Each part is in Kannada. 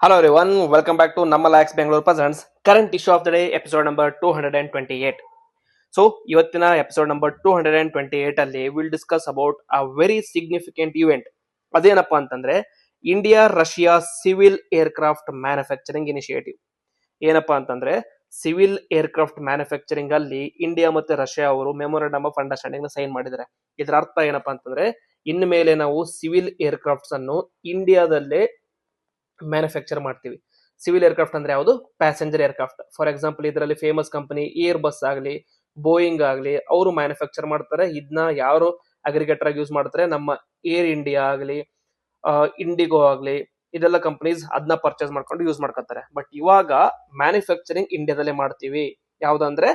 Hello everyone, welcome back to Nammalax Bangalore Presents current issue of the day episode number 228. So ಇವತ್ತಿನ ಎಪಿಸೋಡ್ ನಂಬರ್ 228 ಅಲ್ಲಿ will discuss about a very significant event. ಅದೇನಪ್ಪಾ ಅಂತಂದ್ರೆ India Russia civil aircraft manufacturing initiative. ಏನಪ್ಪಾ ಅಂತಂದ್ರೆ ಸಿವಿಲ್ ಏರ್ಕ್ರಾಫ್ಟ್ ಮ್ಯಾನುಫ್ಯಾಕ್ಚರಿಂಗ್ ಅಲ್ಲಿ ಇಂಡಿಯಾ ಮತ್ತೆ ರಷ್ಯಾ ಅವರು ಮೆಮೊರಂಡಮ್ ಆಫ್ ಅಂಡರ್ಸ್ಟ್ಯಾಂಡಿಂಗ್ ಸೈನ್ ಮಾಡಿದ್ದಾರೆ. ಇದರ ಅರ್ಥ ಏನಪ್ಪಾ ಅಂತಂದ್ರೆ ಇನ್ಮೇಲೆ ನಾವು ಸಿವಿಲ್ ಏರ್ಕ್ರಾಫ್ಟ್ಸ್ ಅನ್ನು ಇಂಡಿಯಾದಲ್ಲೇ ಮ್ಯಾನುಫ್ಯಾಕ್ಚರ್ ಮಾಡ್ತೀವಿ. ಸಿವಿಲ್ ಏರ್ಕ್ರಾಫ್ಟ್ ಅಂದ್ರೆ ಯಾವುದು? Passenger aircraft. ಫಾರ್ ಎಕ್ಸಾಂಪಲ್ ಇದರಲ್ಲಿ ಫೇಮಸ್ ಕಂಪನಿ ಏರ್ ಬಸ್ ಆಗಲಿ, ಬೋಯಿಂಗ್ ಆಗಲಿ, ಅವರು ಮ್ಯಾನುಫ್ಯಾಕ್ಚರ್ ಮಾಡ್ತಾರೆ. ಇದನ್ನ ಯಾರು ಅಗ್ರಿಗೇಟರ್ ಆಗಿ ಯೂಸ್ ಮಾಡ್ತಾರೆ? ನಮ್ಮ ಏರ್ ಇಂಡಿಯಾ ಆಗಲಿ, ಇಂಡಿಗೋ ಆಗಲಿ, ಇದೆಲ್ಲ ಕಂಪನೀಸ್ ಅದನ್ನ ಪರ್ಚೇಸ್ ಮಾಡ್ಕೊಂಡು ಯೂಸ್ ಮಾಡ್ಕೊತಾರೆ. ಬಟ್ ಇವಾಗ ಮ್ಯಾನುಫ್ಯಾಕ್ಚರಿಂಗ್ ಇಂಡಿಯಾದಲ್ಲೇ ಮಾಡ್ತೀವಿ. ಯಾವ್ದಂದ್ರೆ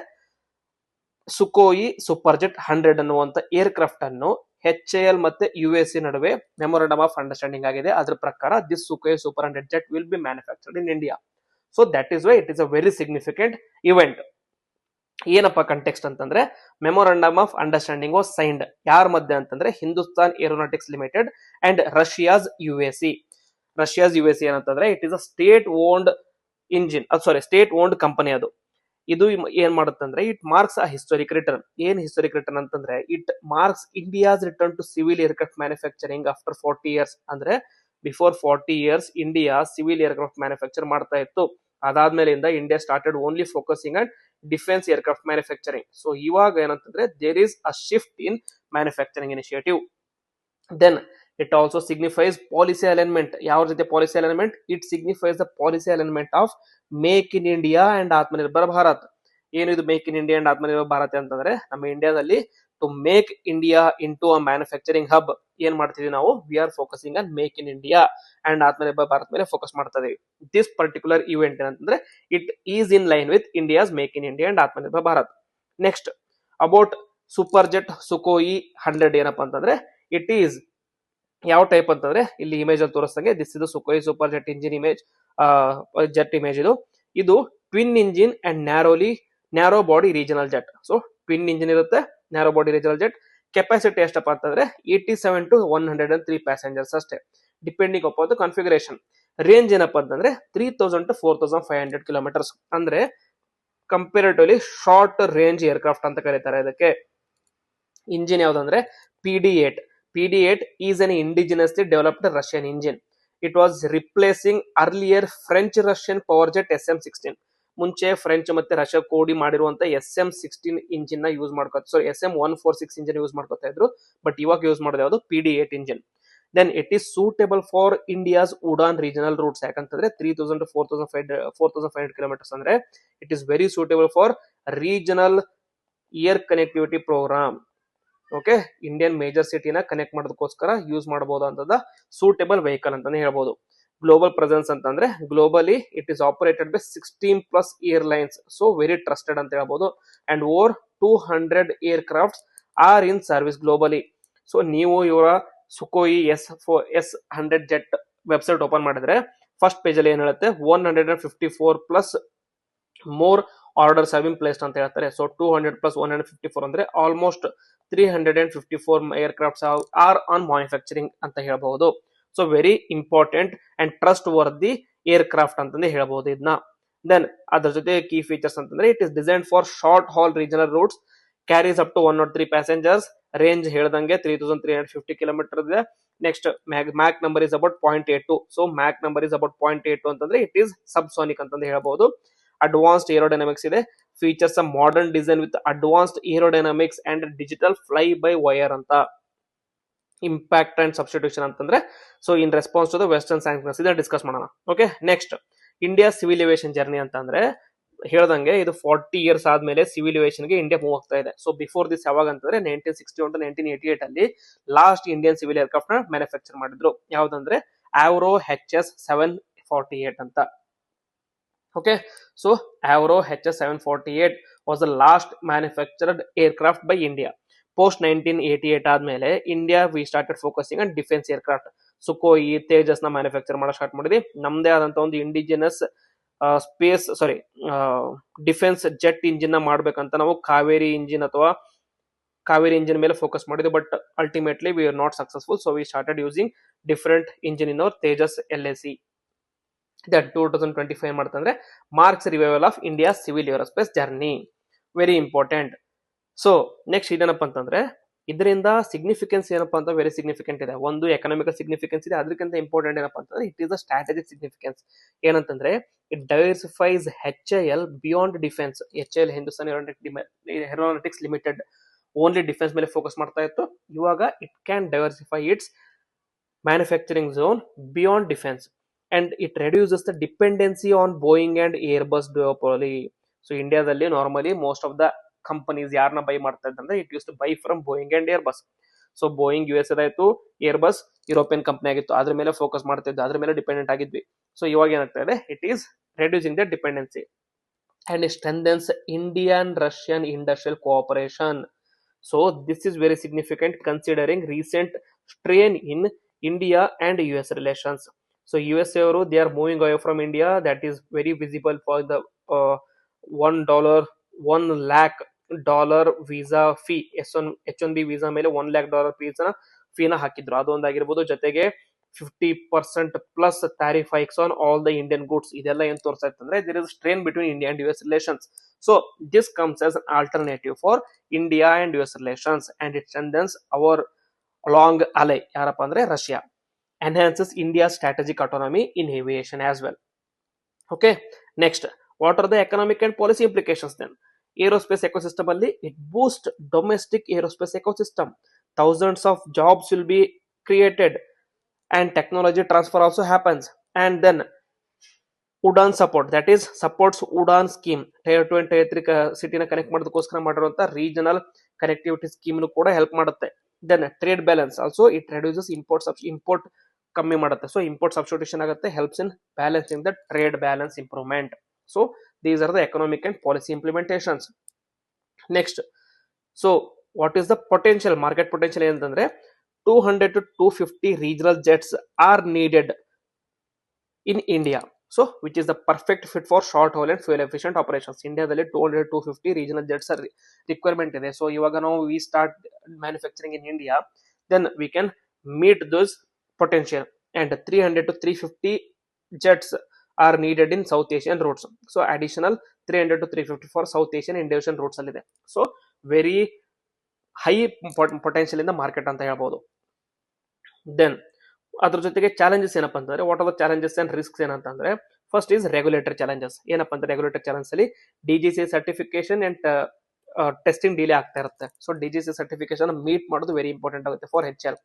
ಸುಕೋಯಿ ಸೂಪರ್ ಜೆಟ್ 100 ಅನ್ನುವಂತ ಏರ್ಕ್ರಾಫ್ಟ್ ಅನ್ನು HAL ಮತ್ತೆ UAC ನಡುವೆ ಮೆಮೊರಂಡಮ್ ಆಫ್ ಅಂಡರ್ಸ್ಟ್ಯಾಂಡಿಂಗ್ ಆಗಿದೆ. ಅದರ ಪ್ರಕಾರ this Sukhoi super 100 jet will be manufactured in India. So that is why it is a very significant event. ಏನಪ್ಪಾ ಕಂಟೆಕ್ಸ್ಟ್ ಅಂತಂದ್ರೆ memorandum of understanding was signed ಯಾರ ಮಧ್ಯೆ ಅಂತಂದ್ರೆ Hindustan aeronautics limited and Russia's UAC. Russia's UAC ಏನಂತಂದ್ರೆ it is a state owned state owned company. ಅದು ಇದು ಏನ್ ಮಾಡುತ್ತಂದ್ರೆ it marks a historic return. ಏನ್ ಹಿಸ್ಟೋರಿಕ್ ರಿಟರ್ನ್ ಅಂತಂದ್ರೆ it marks India's return to civil aircraft manufacturing after 40 years. ಅಂದ್ರೆ before 40 years India civil aircraft manufacture ಮಾಡ್ತಾ ಇತ್ತು. ಅದಾದ್ಮೇಲಿಂದ India started only focusing on defence aircraft manufacturing. So ಇವಾಗ ಏನಂತಂದ್ರೆ there is a shift in manufacturing initiative. Then it also signifies policy alignment. ಯಾವ ಜೊತೆ policy alignment? It signifies the policy alignment of make in India and Atmanirbhar Bharat. ಏನು ಇದು make in India and Atmanirbhar Bharat ಅಂತಂದ್ರೆ ನಮ್ಮ ಇಂಡಿಯಾದಲ್ಲಿ to make India in to a manufacturing hub ಏನ್ ಮಾಡ್ತಿದೀವಿ ನಾವು? We are focusing on make in India and Atmanirbhar Bharat ಮೇಲೆ ಫೋಕಸ್ ಮಾಡ್ತಾ ಇದೀವಿ. ದಿಸ್ ಪರ್ಟಿಕ್ಯುಲರ್ ಇವೆಂಟ್ ಏನಂತಂದ್ರೆ it is in line with India's make in India and Atmanirbhar Bharat. Next about super jet Sukhoi 100 ಏನಪ್ಪಾ ಅಂತಂದ್ರೆ ಇಟ್ ಈಸ್ ಯಾವ ಟೈಪ್ ಅಂತಂದ್ರೆ ಇಲ್ಲಿ ಇಮೇಜ್ ಅಲ್ಲಿ ತೋರಿಸ್ತಂಗೆ ದಿಸ್ ಇದು Sukhoi super jet engine image, jet image. ಇದು twin engine and narrow body regional jet. So twin engine ಇರುತ್ತೆ, narrow body regional jet. Capacity ಎಷ್ಟಪ್ಪ ಅಂತಂದ್ರೆ 87 to 103 ಪ್ಯಾಸೆಂಜರ್ಸ್ ಅಷ್ಟೇ, depending upon the configuration. Range ಏನಪ್ಪಾ ಅಂತಂದ್ರೆ 3000 to 4500 ಕಿಲೋಮೀಟರ್ಸ್. ಅಂದ್ರೆ ಕಂಪೇರಿಟಿವ್ಲಿ ಶಾರ್ಟ್ ರೇಂಜ್ ಏರ್ಕ್ರಾಫ್ಟ್ ಅಂತ ಕರೀತಾರೆ ಇದಕ್ಕೆ. ಇಂಜಿನ್ ಯಾವ್ದಂದ್ರೆ PD8 is an indigenously developed Russian engine. It was replacing earlier French-Russian powerjet SM-16. ಮುಂಚೆ ಫ್ರೆಂಚ್ ಮತ್ತೆ ರಷ್ಯಾ ಕೋಡಿ ಮಾಡಿರುವಂತ SM-16 ಇಂಜಿನ್ ನ ಯೂಸ್ ಮಾಡ್ಕೋತ SM-146 ಇಂಜಿನ್ ಯೂಸ್ ಮಾಡ್ಕೋತಾ ಇದ್ರು. ಬಟ್ ಇವಾಗ ಯೂಸ್ ಮಾಡೋದು ಯಾವುದು? PD8 engine. Then it is suitable for India's Udan regional routes. ಯಾಕಂತಂದ್ರೆ 3000 to 4500 ಕಿಲೋಮೀಟರ್ಸ್ ಅಂದ್ರೆ it is very suitable for regional air connectivity programme. Okay, Indian major ಸಿಟಿನ ಕನೆಕ್ಟ್ ಮಾಡೋದಕ್ಕೋಸ್ಕರ ಯೂಸ್ ಮಾಡಬಹುದು ಅಂತದ ಸೂಟೇಬಲ್ ವೆಹಿಕಲ್ ಅಂತಾನೆ ಹೇಳ್ಬೋದು. ಗ್ಲೋಬಲ್ ಪ್ರೆಸೆನ್ಸ್ ಅಂತಂದ್ರೆ globally it is operated by 16+ airlines. So very trusted ಅಂತ ಹೇಳ್ಬೋದು. And over 200 aircrafts are in service globally. So ನೀವು ಇವರ Sukhoi S100 jet website open ಮಾಡಿದ್ರೆ ಫಸ್ಟ್ ಪೇಜ್ ಅಲ್ಲಿ ಏನ್ ಹೇಳುತ್ತೆ? 154+ more orders have been placed ಅಂತ ಹೇಳ್ತಾರೆ. ಸೊ 200 + 154 ಅಂದ್ರೆ almost 354 aircrafts are on manufacturing ಅಂತ ಹೇಳ್ಬಹುದು. So very important and trustworthy aircraft ಅಂತಂದ್ರೆ ಹೇಳ್ಬಹುದು ಇದನ್ನ. ದೆನ್ ಅದ್ರ ಜೊತೆ ಕೀ ಫೀಚರ್ಸ್ ಅಂತಂದ್ರೆ it is design for short haul regional routes, carries up to 103 passengers, range ಹೇಳ್ದಂಗೆ 3350 ಕಿಲೋಮೀಟರ್ ಇದೆ. Next Mach number is about 0.82. So Mach number is about 0.82 ಅಂತಂದ್ರೆ ಇಟ್ ಈಸ್ ಸಬ್ಸಾನಿಕ್ ಅಂತಂದ್ರೆ ಹೇಳ್ಬಹುದು. ಅಡ್ವಾನ್ಸ್ಡ್ ಏರೋಡೈನಮಿಕ್ಸ್ ಇದೆ. Features a modern design with advanced aerodynamics and digital fly by wire ಅಂತ. ಇಂಪ್ಯಾಕ್ಟ್ ಅಂಡ್ ಸಬ್ಸ್ಟಿಟ್ಯೂಷನ್ ಅಂತಂದ್ರೆ so in response to the western sanctions ಇದನ್ನ ಡಿಸ್ಕಸ್ ಮಾಡೋಣ. Okay, next India civil aviation journey ಅಂತ ಅಂದ್ರೆ ಹೇಳ್ದಂಗೆ ಇದು 40 ಇಯರ್ಸ್ ಆದ್ಮೇಲೆ ಸಿವಿಲ್ ಏವಿಯೇಷನ್ ಗೆ ಇಂಡಿಯಾ ಮೂವ್ ಆಗ್ತಾ ಇದೆ. ಸೊ ಬಿಫೋರ್ ದಿಸ್ ಯಾವಾಗ ಅಂತಂದ್ರೆ 1961 to 1988 ಅಲ್ಲಿ ಲಾಸ್ಟ್ ಇಂಡಿಯನ್ ಸಿವಿಲ್ ಏರ್ಕ್ರಾಫ್ಟ್ ನ ಮ್ಯಾನುಫ್ಯಾಕ್ಚರ್ ಮಾಡಿದ್ರು. ಯಾವ್ದಂದ್ರೆ Avro HS-748 ಅಂತ. Okay, so Avro HS-748 was the last manufactured aircraft by India. Post 1988 ಆದ್ಮೇಲೆ India we started focusing on defence aircraft. Sukhoi Tejas ನ ಮ್ಯಾನುಫ್ಯಾಕ್ಚರ್ ಮಾಡೋ ಸ್ಟಾರ್ಟ್ ಮಾಡಿದ್ವಿ. ನಮ್ದೇ ಆದಂತ ಒಂದು ಇಂಡಿಜಿನಸ್ ಡಿಫೆನ್ಸ್ ಜೆಟ್ ಇಂಜಿನ್ ನ ಮಾಡ್ಬೇಕಂತ ನಾವು ಕಾವೇರಿ ಇಂಜಿನ್ ಮೇಲೆ ಫೋಕಸ್ ಮಾಡಿದ್ವಿ. But ultimately we are not successful. So we started using different engine in our Tejas LAC. That 2025 ಮಾಡ್ತಂದ್ರೆ marks revival of India civil aerospace journey, very important. So next ಇದೇನಪ್ಪ ಅಂತಂದ್ರೆ ಇದರಿಂದ ಸಿಗ್ನಿಫಿಕೆನ್ಸ್ ಏನಪ್ಪಾ ಅಂತ ವೆರಿ ಸಿಗ್ನಿಫಿಕೆಂಟ್ ಇದೆ. ಒಂದು ಎಕನಾಮಿಕಲ್ ಸಿಗ್ನಿಫಿಕೆನ್ಸ್ ಇದೆ, ಅದಕ್ಕಿಂತ ಇಂಪಾರ್ಟೆಂಟ್ ಏನಪ್ಪಾ ಅಂತಂದ್ರೆ it is a strategic significance. ಏನಂತಂದ್ರೆ it diversifies HAL beyond defence. HAL Hindustan aeronautics limited only defence ಮೇಲೆ ಫೋಕಸ್ ಮಾಡ್ತಾ ಇತ್ತು. ಇವಾಗ it can diversify its manufacturing zone beyond defence and it reduces the dependency on Boeing and Airbus duopoly. So ಇಂಡಿಯಾದಲ್ಲಿ normally most of the companies ಯಾರನ್ನ ಬೈ ಮಾಡ್ತಾ ಇದ್ದಂದ್ರೆ it use to buy from Boeing and Airbus. So Boeing US ಆಯ್ತು, ಏರ್ಬಸ್ ಯುರೋಪಿಯನ್ ಕಂಪನಿ ಆಗಿತ್ತು, ಅದ್ರ ಮೇಲೆ ಫೋಕಸ್ ಮಾಡ್ತಿದ್ದು, ಅದ್ರ ಮೇಲೆ ಡಿಪೆಂಡೆಂಟ್ ಆಗಿದ್ವಿ. ಸೊ ಇವಾಗ ಏನಾಗ್ತಾ ಇದೆ, it is reducing the dependency and strengthens Indian Russian industrial cooperation. So this is very significant considering recent strain in India and US relations. So USA ಅವರು they are moving away from India. That is very visible for the $1 $1 lakh visa fee. H1B visa ಮೇಲೆ $1 lakh ಫೀನ ಹಾಕಿದ್ರು, ಅದೊಂದಾಗಿರ್ಬೋದು. ಜೊತೆಗೆ 50% plus tariff hikes on all the Indian goods. ಇದೆಲ್ಲ ಏನ್ ತೋರಿಸ್ತಾ ಇತ್ತಂದ್ರೆ there is strain between India and US relations. So this comes as an alternative for India and US relations and it strengthens our long ally, ಯಾರಪ್ಪ ಅಂದ್ರೆ Russia. Enhances India strategic autonomy in aviation as well. Okay, next what are the economic and policy implications then? Aerospace ecosystem ಅಲ್ಲಿ it boost domestic aerospace ecosystem. Thousands of jobs will be created and technology transfer also happens. And then Udan support, that is supports Udan scheme. Tier 2 and tier 3 ಸಿಟಿನ ಕನೆಕ್ಟ್ ಮಾಡೋದಕ್ಕೋಸ್ಕರ ಮಾಡಿರುವಂತ ರೀಜನಲ್ ಕನೆಕ್ಟಿವಿಟಿ ಸ್ಕೀಮ್ ಕೂಡ ಹೆಲ್ಪ್ ಮಾಡುತ್ತೆ. Then trade balance also it reduces import ಕಮ್ಮಿ ಮಾಡುತ್ತೆ. ಸೊ ಇಂಪೋರ್ಟ್ ಸಬ್ಸ್ಟಿಟ್ಯೂಷನ್ ಆಗುತ್ತೆ, helps in balancing the trade balance improvement. So these are the economic and policy implementations. Next, so what is the potential, market potential ಏನಂತಂದ್ರೆ 200 to 250 regional jets are needed in India. So which is the perfect fit for short haul and fuel efficient operations. ಇಂಡಿಯಾದಲ್ಲಿ 200 to 250 regional jets ರಿಕ್ವೈರ್ಮೆಂಟ್ ಇದೆ. ಸೊ ಇವಾಗ ನಾವು we start manufacturing in India, then we can meet those potential. And 300 to 350 jets are needed in South Asian routes. So additional 300 to 350 for South Asian Indian routes ಅಲ್ಲಿ ಇದೆ. ಸೊ ವೆರಿ ಹೈ ಪೊಟೆನ್ಷಿಯಲ್ ಇಂದ ಮಾರ್ಕೆಟ್ ಅಂತ ಹೇಳ್ಬೋದು. ದೆನ್ ಅದ್ರ ಜೊತೆಗೆ ಚಾಲೆಂಜಸ್ ಏನಪ್ಪ ಅಂತಂದ್ರೆ what are the challenges and risks ಏನಂತಂದ್ರೆ ಫಸ್ಟ್ ಈಸ್ ರೆಗ್ಯುಲೇಟರಿ ಚಾಲೆಂಜಸ್. ಏನಪ್ಪ ಅಂದ್ರೆ ರೆಗ್ಯುಲೇಟರಿ ಚಾಲೆಂಜ್ ಅಲ್ಲಿ DGCA certification and testing delay ಆಗ್ತಾ ಇರುತ್ತೆ. ಸೊ DGCA ಸರ್ಟಿಫಿಕೇಶನ್ ಮೀಟ್ ಮಾಡೋದು ವೆರಿ ಇಂಪಾರ್ಟೆಂಟ್ ಆಗುತ್ತೆ ಫಾರ್ HAL.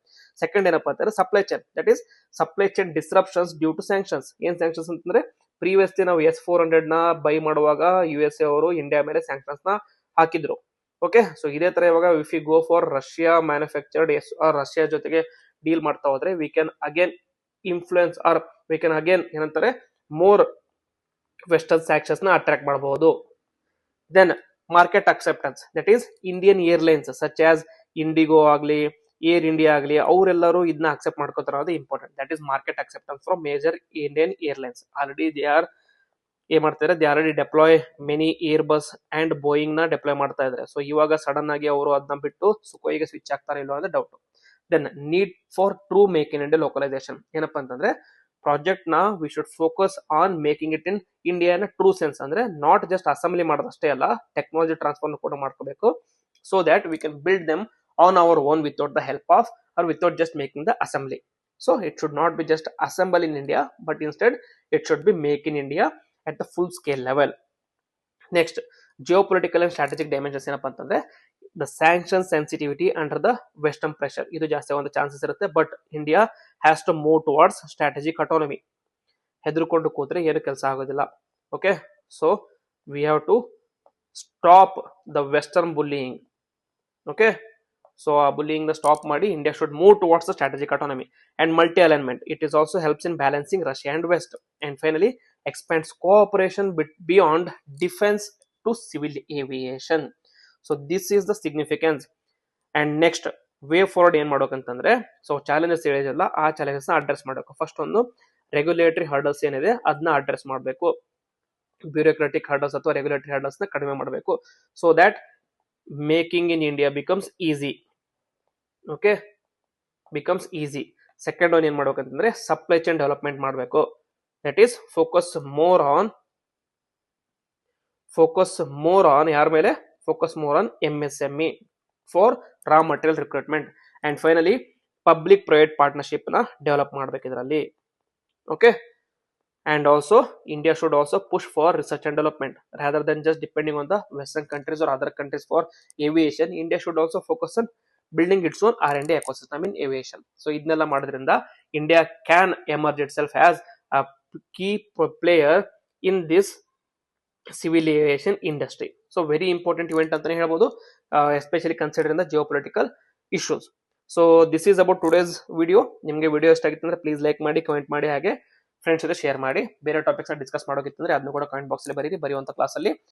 ಸೆಕೆಂಡ್ ಏನಪ್ಪ ಅಂತಂದ್ರೆ supply chain, that is supply chain disruptions due to sanctions. ಏನ್ ಸ್ಯಾಂಕ್ಷನ್ಸ್ ಅಂತಂದ್ರೆ ಪ್ರೀವಿಯಸ್ಲಿ ನಾವು S-400 ನ ಬೈ ಮಾಡುವಾಗ USA ಅವರು ಇಂಡಿಯಾ ಮೇಲೆ ಸ್ಯಾಂಕ್ಷನ್ಸ್ ನ ಹಾಕಿದ್ರು. ಓಕೆ, ಸೊ ಇದೇ ತರ ಇವಾಗ if you go for Russia manufactured Russia ಜೊತೆಗೆ ಡೀಲ್ ಮಾಡ್ತಾ ಹೋದ್ರೆ we can again influence or we can again ಏನಂತಾರೆ ಮೋರ್ ವೆಸ್ಟರ್ನ್ ಸ್ಯಾಂಕ್ಷನ್ಸ್ ನ ಅಟ್ರಾಕ್ಟ್ ಮಾಡಬಹುದು. Then market acceptance, that is Indian airlines such as IndiGo ಆಗ್ಲಿ ಏರ್ ಇಂಡಿಯಾ ಆಗಲಿ ಅವರೆಲ್ಲರೂ ಇದನ್ನ ಅಕ್ಸೆಪ್ಟ್ ಮಾಡ್ಕೋತಾರೆ, ಅದು important. That is market acceptance from major Indian airlines. Already they are ಏನ್ ಮಾಡ್ತಾರೆ, they already deploy many Airbus and Boeing ನ ಡೆಪ್ಲಾಯ್ ಮಾಡ್ತಾ ಇದ್ದಾರೆ. ಸೊ ಇವಾಗ ಸಡನ್ ಆಗಿ ಅವರು ಅದನ್ನ ಬಿಟ್ಟು ಸುಖೋಯಿಗೆ ಸ್ವಿಚ್ ಆಗ್ತಾರೆ ಇಲ್ಲೋ ಅಂದ್ರೆ doubt. Then need for true make in India localisation. ಏನಪ್ಪಾ ಅಂತಂದ್ರೆ ಪ್ರಾಜೆಕ್ಟ್ ನ we should focus on making it in India in true sense. ಅಂದ್ರೆ ನಾಟ್ ಜಸ್ಟ್ ಅಸೆಂಬ್ಲಿ ಮಾಡೋದಷ್ಟೇ ಅಲ್ಲ, ಟೆಕ್ನಾಲಜಿ ಟ್ರಾನ್ಸ್ಫರ್ ಕೂಡ ಮಾಡ್ಕೋಬೇಕು. So that we can build them on our own without the help of or without just making the assembly. So it should not be just assemble in India, but instead it should be make in India at the full scale level. Next, geopolitical and strategic dimensions ಏನಪ್ಪಾ ಅಂತಂದ್ರೆ the sanction sensitivity under the western pressure. ಇದು ಜಾಸ್ತಿ ಆಗುವಂತ ಚಾನ್ಸಸ್ ಇರುತ್ತೆ, but India has to move towards strategic autonomy. ಹೆದರ್ಕೊಂಡು ಕೂತ್ರೆ ಏನು ಕೆಲಸ ಆಗೋದಿಲ್ಲ. Okay, so we have to stop the western bullying. Okay, so ಆ ಬುಲ್ಲಿಯಿಂಗ್ ನ ಸ್ಟಾಪ್ ಮಾಡಿ India should move towards the strategic autonomy and multi alignment. It is also helps in balancing Russia and west. And finally expands cooperation beyond defense to civil aviation. So this is the significance. And next way forward ಏನ್ ಮಾಡ್ಬೇಕಂತಂದ್ರೆ, ಸೊ ಚಾಲೆಂಜಸ್ ಹೇಳಿದಲ್ಲ ಆ ಚಾಲೆಂಜಸ್ ನ ಅಡ್ರೆಸ್ ಮಾಡಬೇಕು. ಫಸ್ಟ್ ಒಂದು ರೆಗ್ಯುಲೇಟರಿ ಹರ್ಡಲ್ಸ್ ಏನಿದೆ ಅದನ್ನ ಅಡ್ರೆಸ್ ಮಾಡಬೇಕು. ಬ್ಯೂರೋಕ್ರಾಟಿಕ್ ಹರ್ಡಲ್ಸ್ ಅಥವಾ ರೆಗ್ಯುಲೇಟರಿ ಹರ್ಡಲ್ಸ್ ನ ಕಡಿಮೆ ಮಾಡಬೇಕು. So that making in India becomes easy. Okay, becomes easy. Second one ಏನ್ ಮಾಡ್ಬೇಕಂತಂದ್ರೆ ಸಪ್ಲೈ ಚೈನ್ ಡೆವಲಪ್ಮೆಂಟ್ ಮಾಡಬೇಕು. That is focus more on ಯಾರ ಮೇಲೆ, focus more on MSME for raw material recruitment. And finally public private partnership ನ ಡೆವಲಪ್ ಮಾಡ್ಬೇಕು ಇದರಲ್ಲಿ. Okay, and also India should also push for research and development rather than just depending on the Western countries or other countries for aviation. India should also focus on building its own R&D ecosystem in aviation. So ಇದನ್ನೆಲ್ಲ ಮಾಡೋದ್ರಿಂದ India can emerge itself as a key player in this civil aviation industry. So very important event ಅಂತಾನೆ ಹೇಳ್ಬೋದು, especially considering the geopolitical issues. So this is about today's video. ನಿಮಗೆ ವಿಡಿಯೋ ಇಷ್ಟ ಆಗಿತ್ತು ಅಂದ್ರೆ ಪ್ಲೀಸ್ ಲೈಕ್ ಮಾಡಿ, ಕಮೆಂಟ್ ಮಾಡಿ, ಹಾಗೆ ಫ್ರೆಂಡ್ಸ್ ಜೊತೆ ಶೇರ್ ಮಾಡಿ. ಬೇರೆ ಟಾಪಿಕ್ಸ್ ಡಿಸ್ಕಸ್ ಮಾಡೋಕಿತ್ತಂದ್ರೆ ಅದನ್ನು ಕೂಡ ಕಮೆಂಟ್ ಬಾಕ್ಸ್ ಅಲ್ಲಿ ಬರೀರಿ. ಬರೆಯುವಂತ ಕ್ಲಾಸ್ ಅಲ್ಲಿ